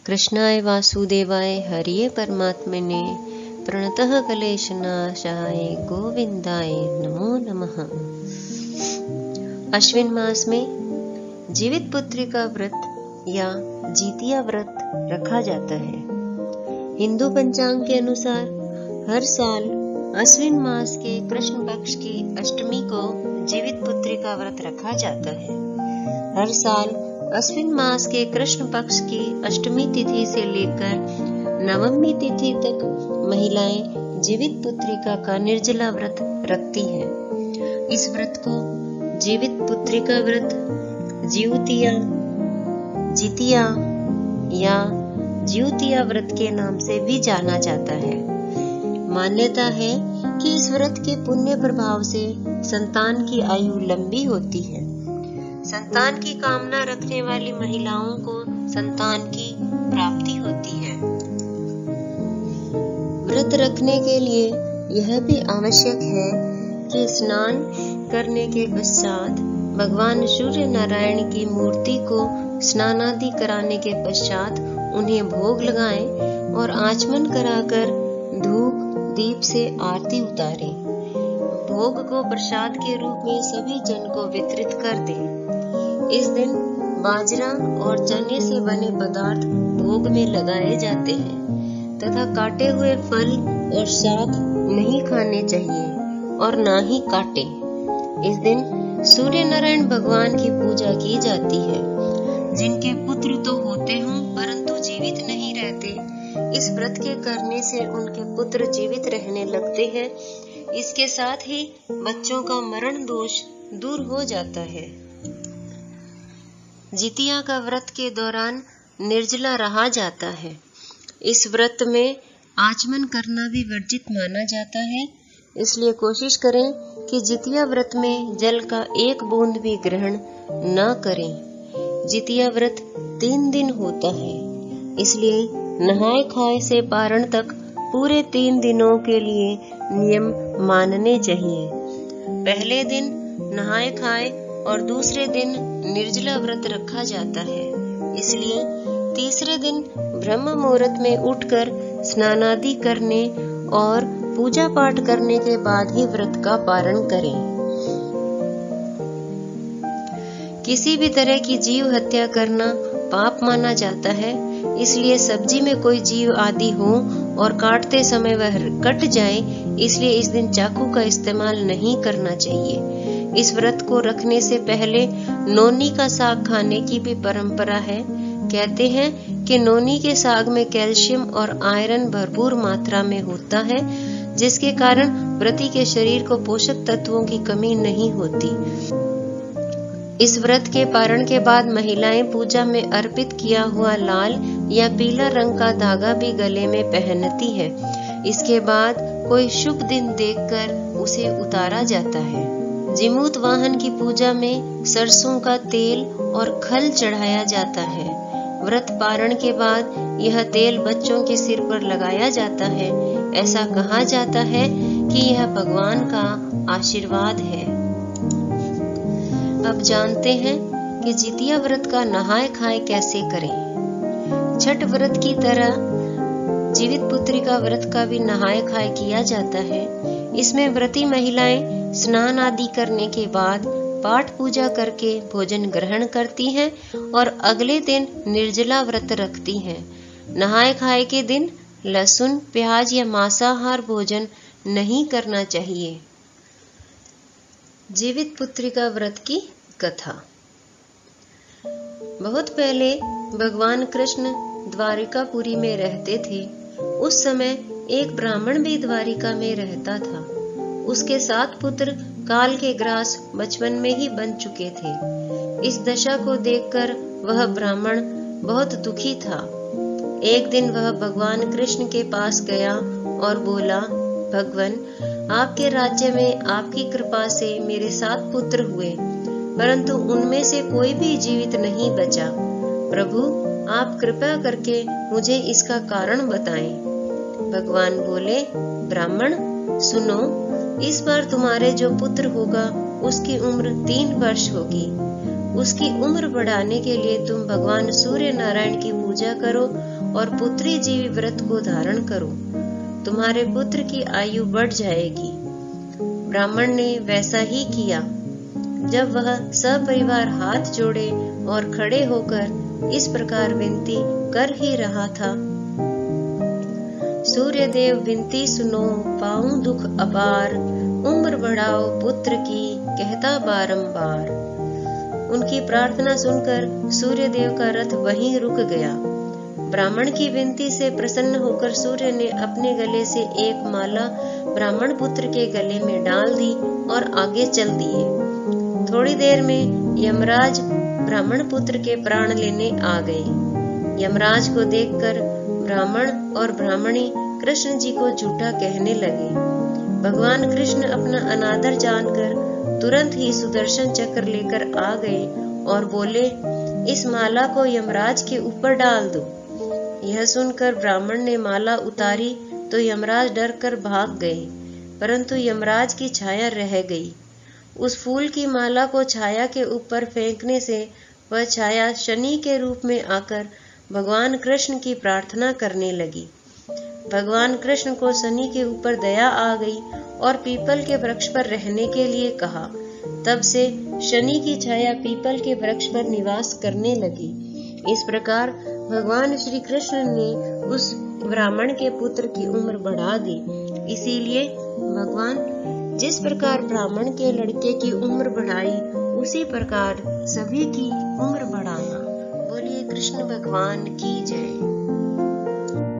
कृष्णाय वासुदेवाय हरिये परमात्मने प्रणतः क्लेशनाशाय गोविंदाय नमो नमः। अश्विन मास में जीवित पुत्री का व्रत या जितिया व्रत रखा जाता है। हिंदू पंचांग के अनुसार हर साल अश्विन मास के कृष्ण पक्ष की अष्टमी को जीवित पुत्री का व्रत रखा जाता है। हर साल अश्विन मास के कृष्ण पक्ष की अष्टमी तिथि से लेकर नवमी तिथि तक महिलाएं जीवित पुत्रिका का निर्जला व्रत रखती हैं। इस व्रत को जीवित पुत्रिका व्रत, जिउतिया, जितिया या जिउतिया व्रत के नाम से भी जाना जाता है। मान्यता है कि इस व्रत के पुण्य प्रभाव से संतान की आयु लंबी होती है। संतान की कामना रखने वाली महिलाओं को संतान की प्राप्ति होती है। व्रत रखने के लिए यह भी आवश्यक है कि स्नान करने के पश्चात भगवान सूर्य नारायण की मूर्ति को स्नानादि कराने के पश्चात उन्हें भोग लगाएं और आचमन कराकर धूप दीप से आरती उतारें। भोग को प्रसाद के रूप में सभी जन को वितरित कर दें। इस दिन बाजरा और चने से बने पदार्थ भोग में लगाए जाते हैं तथा काटे हुए फल और शाक नहीं खाने चाहिए और ना ही काटे। इस दिन सूर्य नारायण भगवान की पूजा की जाती है। जिनके पुत्र तो होते हों परंतु जीवित नहीं रहते, इस व्रत के करने से उनके पुत्र जीवित रहने लगते हैं। इसके साथ ही बच्चों का मरण दोष दूर हो जाता है। जितिया का व्रत के दौरान निर्जला रहा जाता है। इस व्रत में आचमन करना भी वर्जित माना जाता है। इसलिए कोशिश करें कि जितिया व्रत में जल का एक बूंद भी ग्रहण न करें। जितिया व्रत 3 दिन होता है, इसलिए नहाए खाए से पारण तक पूरे 3 दिनों के लिए नियम मानने चाहिए। पहले दिन नहाए खाए और दूसरे दिन निर्जला व्रत रखा जाता है। इसलिए तीसरे दिन ब्रह्म मुहूर्त में उठकर स्नानादि करने और पूजा पाठ करने के बाद ही व्रत का पारण करें। किसी भी तरह की जीव हत्या करना पाप माना जाता है। इसलिए सब्जी में कोई जीव आदि हो और काटते समय वह कट जाए, इसलिए इस दिन चाकू का इस्तेमाल नहीं करना चाहिए। इस व्रत को रखने से पहले नोनी का साग खाने की भी परंपरा है। कहते हैं कि नोनी के साग में कैल्शियम और आयरन भरपूर मात्रा में होता है, जिसके कारण व्रती के शरीर को पोषक तत्वों की कमी नहीं होती। इस व्रत के पारण के बाद महिलाएं पूजा में अर्पित किया हुआ लाल या पीला रंग का धागा भी गले में पहनती है। इसके बाद कोई शुभ दिन देखकर उसे उतारा जाता है। जिमूत वाहन की पूजा में सरसों का तेल और खल चढ़ाया जाता है। व्रत पारण के बाद यह तेल बच्चों के सिर पर लगाया जाता है। ऐसा कहा जाता है कि यह भगवान का आशीर्वाद है। अब जानते हैं कि जितिया व्रत का नहाए खाए कैसे करें। छठ व्रत की तरह जीवित पुत्री का व्रत का भी नहाए खाए किया जाता है। इसमें व्रती महिलाएं स्नान आदि करने के बाद पाठ पूजा करके भोजन ग्रहण करती हैं और अगले दिन निर्जला व्रत रखती हैं। नहाए खाए के दिन लहसुन, प्याज या मांसाहार भोजन नहीं करना चाहिए। जीवित पुत्री का व्रत की कथा। बहुत पहले भगवान कृष्ण द्वारिकापुरी में रहते थे। उस समय एक ब्राह्मण भी द्वारिका में रहता था। उसके 7 पुत्र काल के ग्रास बचपन में ही बन चुके थे। इस दशा को देखकर वह ब्राह्मण बहुत दुखी था। एक दिन वह भगवान कृष्ण के पास गया और बोला, भगवान, आपके राज्य में आपकी कृपा से मेरे 7 पुत्र हुए, परंतु उनमें से कोई भी जीवित नहीं बचा। प्रभु, आप कृपा करके मुझे इसका कारण बताएं। भगवान बोले, ब्राह्मण सुनो, इस बार तुम्हारे जो पुत्र होगा उसकी उम्र 3 वर्ष होगी। उसकी उम्र बढ़ाने के लिए तुम भगवान सूर्य नारायण की पूजा करो और पुत्री जीवी व्रत को धारण करो, तुम्हारे पुत्र की आयु बढ़ जाएगी। ब्राह्मण ने वैसा ही किया। जब वह सपरिवार हाथ जोड़े और खड़े होकर इस प्रकार विनती कर ही रहा था, सूर्य देव विनती सुनो, पाऊं दुख अपार, उम्र बढ़ाओ पुत्र की, कहता बारंबार। उनकी प्रार्थना सुनकर सूर्य देव का रथ वहीं रुक गया। ब्राह्मण की विनती से प्रसन्न होकर सूर्य ने अपने गले से एक माला ब्राह्मण पुत्र के गले में डाल दी और आगे चल दिए। थोड़ी देर में यमराज ब्राह्मण पुत्र के प्राण लेने आ गए। यमराज को देखकर ब्राह्मण और ब्राह्मणी कृष्ण जी को झूठा कहने लगे। भगवान कृष्ण अपना अनादर जानकर तुरंत ही सुदर्शन चक्र लेकर आ गए और बोले, इस माला को यमराज के ऊपर डाल दो। यह सुनकर ब्राह्मण ने माला उतारी तो यमराज डर कर भाग गए, परंतु यमराज की छाया रह गई। उस फूल की माला को छाया के ऊपर फेंकने से वह छाया शनि के रूप में आकर भगवान कृष्ण की प्रार्थना करने लगी। भगवान कृष्ण को शनि के ऊपर दया आ गई और पीपल के वृक्ष पर रहने के लिए कहा। तब से शनि की छाया पीपल के वृक्ष पर निवास करने लगी। इस प्रकार भगवान श्री कृष्ण ने उस ब्राह्मण के पुत्र की उम्र बढ़ा दी। इसीलिए भगवान जिस प्रकार ब्राह्मण के लड़के की उम्र बढ़ाई, उसी प्रकार सभी की उम्र बढ़ाना। बोलिए कृष्ण भगवान की जय।